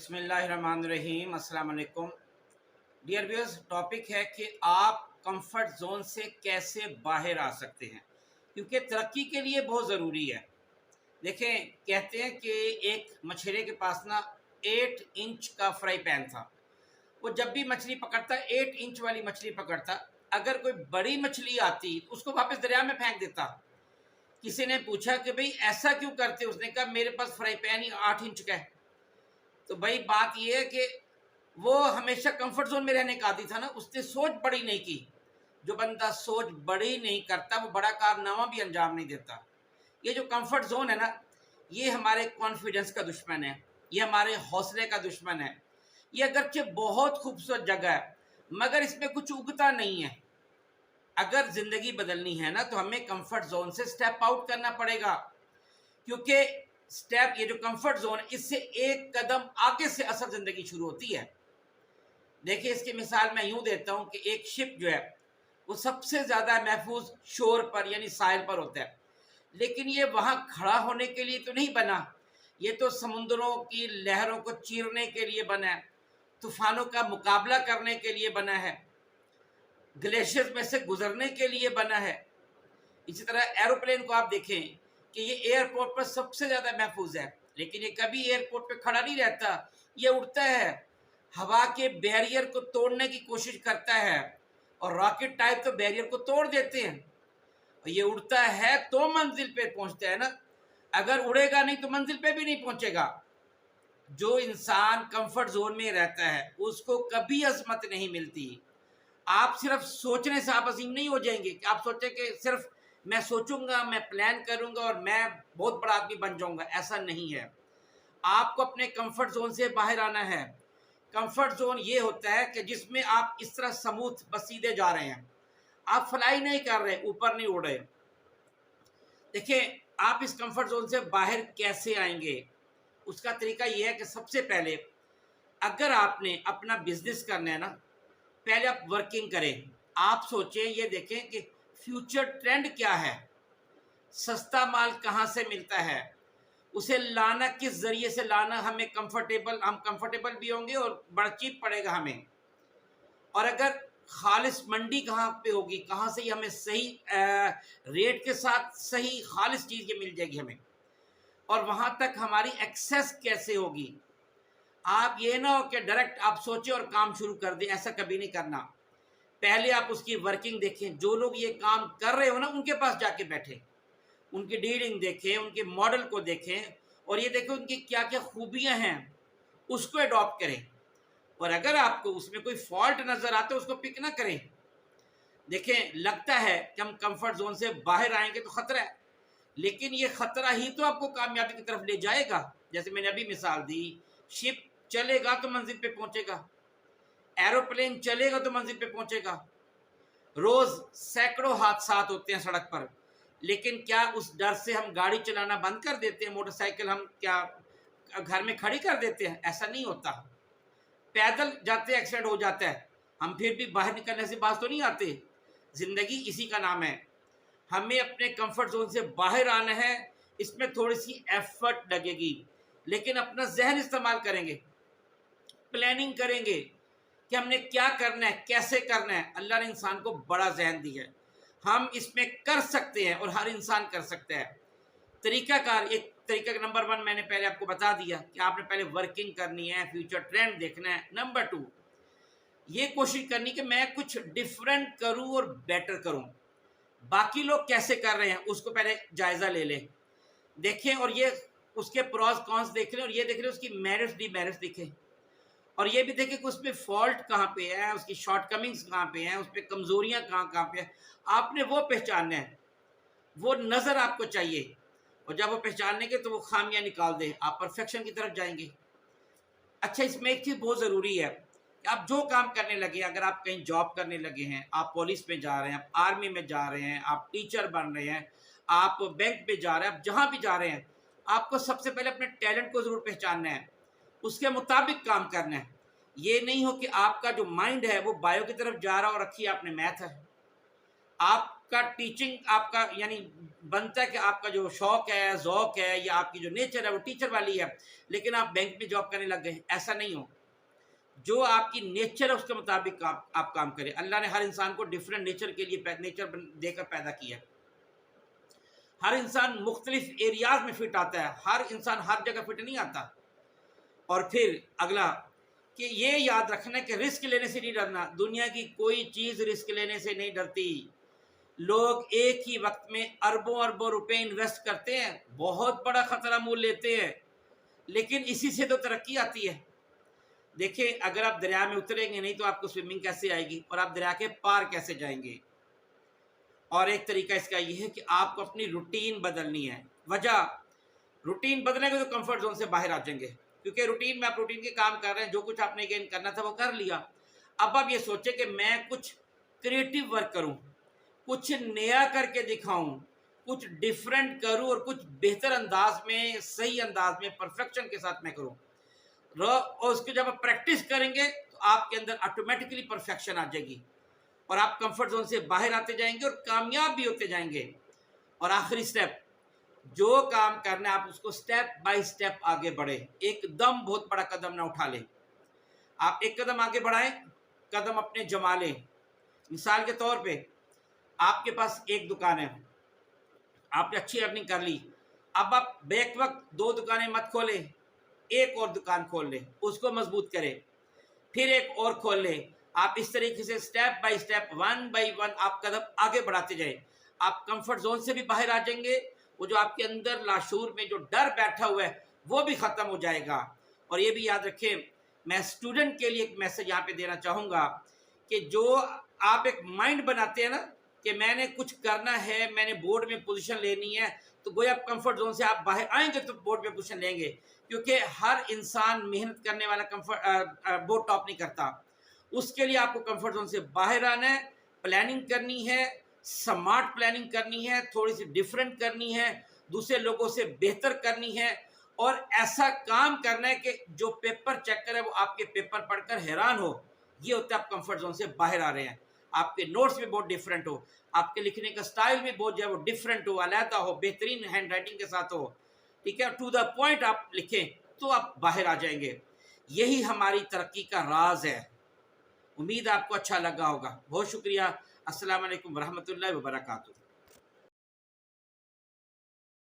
बिस्मिल्लाहिर्रहमानिर्रहीम, अस्सलाम वालेकुम। डियर व्यूअर्स, टॉपिक है कि आप कंफर्ट जोन से कैसे बाहर आ सकते हैं, क्योंकि तरक्की के लिए बहुत ज़रूरी है। देखें, कहते हैं कि एक मछली के पास ना 8 इंच का फ्राई पैन था। वो जब भी मछली पकड़ता 8 इंच वाली मछली पकड़ता, अगर कोई बड़ी मछली आती तो उसको वापस दरिया में फेंक देता। किसी ने पूछा कि भाई ऐसा क्यों करते, उसने कहा मेरे पास फ्राई पैन ही 8 इंच का है। तो भाई बात यह है कि वो हमेशा कंफर्ट जोन में रहने का आदी था ना, उसने सोच बड़ी नहीं की। जो बंदा सोच बड़ी नहीं करता वो बड़ा कारनामा भी अंजाम नहीं देता। ये जो कंफर्ट जोन है ना, ये हमारे कॉन्फिडेंस का दुश्मन है, ये हमारे हौसले का दुश्मन है। ये अगरचे बहुत खूबसूरत जगह है मगर इसमें कुछ उगता नहीं है। अगर ज़िंदगी बदलनी है ना तो हमें कंफर्ट जोन से स्टेप आउट करना पड़ेगा, क्योंकि स्टेप ये जो कंफर्ट जोन है इससे एक कदम आगे से असल ज़िंदगी शुरू होती है। देखिए, इसकी मिसाल मैं यूँ देता हूँ कि एक शिप जो है वो सबसे ज़्यादा महफूज शोर पर यानी साहिल पर होता है, लेकिन ये वहाँ खड़ा होने के लिए तो नहीं बना, ये तो समुद्रों की लहरों को चीरने के लिए बना है, तूफानों का मुकाबला करने के लिए बना है, ग्लेशियर्स में से गुजरने के लिए बना है। इसी तरह एरोप्लेन को आप देखें कि ये एयरपोर्ट पर सबसे ज़्यादा महफूज है, लेकिन ये कभी एयरपोर्ट पे खड़ा नहीं रहता, ये उड़ता है, हवा के बैरियर को तोड़ने की कोशिश करता है, और रॉकेट टाइप तो बैरियर को तोड़ देते हैं। और ये उड़ता है तो मंजिल पे पहुंचता है ना, अगर उड़ेगा नहीं तो मंजिल पे भी नहीं पहुंचेगा। जो इंसान कंफर्ट जोन में रहता है उसको कभी अजमत नहीं मिलती। आप सिर्फ सोचने से आप अजीम नहीं हो जाएंगे कि आप सोचें कि सिर्फ मैं सोचूंगा, मैं प्लान करूंगा और मैं बहुत बड़ा आदमी बन जाऊंगा, ऐसा नहीं है। आपको अपने कंफर्ट जोन से बाहर आना है। कंफर्ट जोन ये होता है कि जिसमें आप इस तरह स्मूथ बस सीधे जा रहे हैं, आप फ्लाई नहीं कर रहे, ऊपर नहीं उड़ रहे। देखिए, आप इस कंफर्ट जोन से बाहर कैसे आएंगे, उसका तरीका ये है कि सबसे पहले अगर आपने अपना बिजनेस करना है ना, पहले आप वर्किंग करें। आप सोचें, ये देखें कि फ्यूचर ट्रेंड क्या है, सस्ता माल कहाँ से मिलता है, उसे लाना किस जरिए से लाना, हमें हम कंफर्टेबल भी होंगे और बड़ा चीप पड़ेगा हमें। और अगर खालिस मंडी कहाँ पे होगी, कहाँ से हमें सही रेट के साथ सही खालिस चीज़ ये मिल जाएगी हमें, और वहाँ तक हमारी एक्सेस कैसे होगी। आप ये ना हो कि डायरेक्ट आप सोचें और काम शुरू कर दें, ऐसा कभी नहीं करना। पहले आप उसकी वर्किंग देखें, जो लोग ये काम कर रहे हो ना उनके पास जाके बैठें, उनकी डीलिंग देखें, उनके मॉडल को देखें और ये देखें उनकी क्या क्या खूबियां हैं, उसको अडॉप्ट करें। और अगर आपको उसमें कोई फॉल्ट नज़र आता है उसको पिक ना करें। देखें, लगता है कि हम कंफर्ट जोन से बाहर आएंगे तो ख़तरा है, लेकिन ये ख़तरा ही तो आपको कामयाबी की तरफ ले जाएगा। जैसे मैंने अभी मिसाल दी, शिप चलेगा तो मंजिल पे पहुंचेगा, एरोप्लेन चलेगा तो मंजिल पे पहुंचेगा। रोज़ सैकड़ों हादसात होते हैं सड़क पर, लेकिन क्या उस डर से हम गाड़ी चलाना बंद कर देते हैं, मोटरसाइकिल हम क्या घर में खड़ी कर देते हैं? ऐसा नहीं होता। पैदल जाते एक्सीडेंट हो जाता है, हम फिर भी बाहर निकलने से बात तो नहीं आते। ज़िंदगी इसी का नाम है। हमें अपने कंफर्ट जोन से बाहर आना है, इसमें थोड़ी सी एफर्ट लगेगी, लेकिन अपना जहन इस्तेमाल करेंगे, प्लानिंग करेंगे कि हमने क्या करना है, कैसे करना है। अल्लाह ने इंसान को बड़ा जहन दिया है, हम इसमें कर सकते हैं और हर इंसान कर सकता है। तरीकाकार, एक तरीका नंबर 1 मैंने पहले आपको बता दिया कि आपने पहले वर्किंग करनी है, फ्यूचर ट्रेंड देखना है। नंबर 2, ये कोशिश करनी कि मैं कुछ डिफरेंट करूं और बेटर करूं। बाकी लोग कैसे कर रहे हैं उसको पहले जायज़ा ले लें, देखें, और ये उसके प्रॉस कॉन्स देख लें, और ये देख लें उसकी मेरिट्स डिमेरिट्स देखें, और ये भी देखें कि उसमें फॉल्ट कहाँ पे है, उसकी शॉर्टकमिंग्स कहाँ पे हैं, उस पर कमज़ोरियाँ कहाँ कहाँ पे हैं। आपने वो पहचानना है, वो नज़र आपको चाहिए, और जब वो पहचानने के तो वो खामियां निकाल दें, आप परफेक्शन की तरफ जाएंगे। अच्छा, इसमें एक चीज़ बहुत ज़रूरी है कि आप जो काम करने लगे, अगर आप कहीं जॉब करने लगे हैं, आप पुलिस में जा रहे हैं, आप आर्मी में जा रहे हैं, आप टीचर बन रहे हैं, आप बैंक में जा रहे हैं, आप जहाँ भी जा रहे हैं, आपको सबसे पहले अपने टैलेंट को ज़रूर पहचानना है, उसके मुताबिक काम करना है। ये नहीं हो कि आपका जो माइंड है वो बायो की तरफ जा रहा हो, रखिए आपने मैथ है, आप आपका टीचिंग आपका यानी बनता है कि आपका जो शौक है, ज़ौक है या आपकी जो नेचर है वो टीचर वाली है, लेकिन आप बैंक में जॉब करने लग गए, ऐसा नहीं हो। जो आपकी नेचर है उसके मुताबिक आप काम करें। अल्लाह ने हर इंसान को डिफरेंट नेचर के लिए नेचर देकर पैदा किया है। हर इंसान मुख्तलिफ एरियाज में फिट आता है, हर इंसान हर जगह फिट नहीं आता। और फिर अगला कि ये याद रखना कि रिस्क लेने से नहीं डरना। दुनिया की कोई चीज़ रिस्क लेने से नहीं डरती। लोग एक ही वक्त में अरबों अरबों रुपए इन्वेस्ट करते हैं, बहुत बड़ा खतरा मोल लेते हैं, लेकिन इसी से तो तरक्की आती है। देखिए, अगर आप दरिया में उतरेंगे नहीं तो आपको स्विमिंग कैसे आएगी और आप दरिया के पार कैसे जाएंगे। और एक तरीका इसका ये है कि आपको अपनी रूटीन बदलनी है। वजह, रूटीन बदलेंगे तो कंफर्ट जोन से बाहर आ जाएंगे, क्योंकि रूटीन में आप रूटीन के काम कर रहे हैं, जो कुछ आपने गेन करना था वो कर लिया। अब आप ये सोचें कि मैं कुछ क्रिएटिव वर्क करूं, कुछ नया करके दिखाऊं, कुछ डिफरेंट करूं और कुछ बेहतर अंदाज में, सही अंदाज में, परफेक्शन के साथ मैं करूं। और उसको जब आप प्रैक्टिस करेंगे तो आपके अंदर ऑटोमेटिकली परफेक्शन आ जाएगी और आप कंफर्ट जोन से बाहर आते जाएंगे और कामयाब भी होते जाएंगे। और आखिरी स्टेप, जो काम करना है आप उसको स्टेप बाय स्टेप आगे बढ़े, एकदम बहुत बड़ा कदम ना उठा लें। आप एक कदम आगे बढ़ाएं, कदम अपने जमा लें। मिसाल के तौर पे आपके पास एक दुकान है, आपने अच्छी अर्निंग कर ली, अब आप बैक वक्त 2 दुकानें मत खोलें, एक और दुकान खोल लें, उसको मजबूत करें, फिर एक और खोल लें। आप इस तरीके से step by step, one by one आप कदम आगे बढ़ाते जाएं। आप कंफर्ट जोन से भी बाहर आ जाएंगे, वो जो आपके अंदर लाशूर में जो डर बैठा हुआ है वो भी ख़त्म हो जाएगा। और ये भी याद रखें, मैं स्टूडेंट के लिए एक मैसेज यहाँ पे देना चाहूँगा कि जो आप एक माइंड बनाते हैं ना कि मैंने कुछ करना है, मैंने बोर्ड में पोजीशन लेनी है, तो गोया आप कंफर्ट जोन से आप बाहर आएंगे तो बोर्ड में पोजीशन लेंगे, क्योंकि हर इंसान मेहनत करने वाला बोर्ड टॉप नहीं करता। उसके लिए आपको कंफर्ट जोन से बाहर आना है, प्लानिंग करनी है, स्मार्ट प्लानिंग करनी है, थोड़ी सी डिफरेंट करनी है, दूसरे लोगों से बेहतर करनी है और ऐसा काम करना है कि जो पेपर चेक करे वो आपके पेपर पढ़कर हैरान हो। ये होता है आप कंफर्ट जोन से बाहर आ रहे हैं। आपके नोट्स भी बहुत डिफरेंट हो, आपके लिखने का स्टाइल भी बहुत जो है वो डिफरेंट हो, अलहदा हो, बेहतरीन हैंड राइटिंग के साथ हो, ठीक है, टू द पॉइंट आप लिखें, तो आप बाहर आ जाएंगे। यही हमारी तरक्की का राज है। उम्मीद आपको अच्छा लगा होगा। बहुत शुक्रिया। अस्सलाम वालेकुम वरहमतुल्लाहि वबरकातुहू।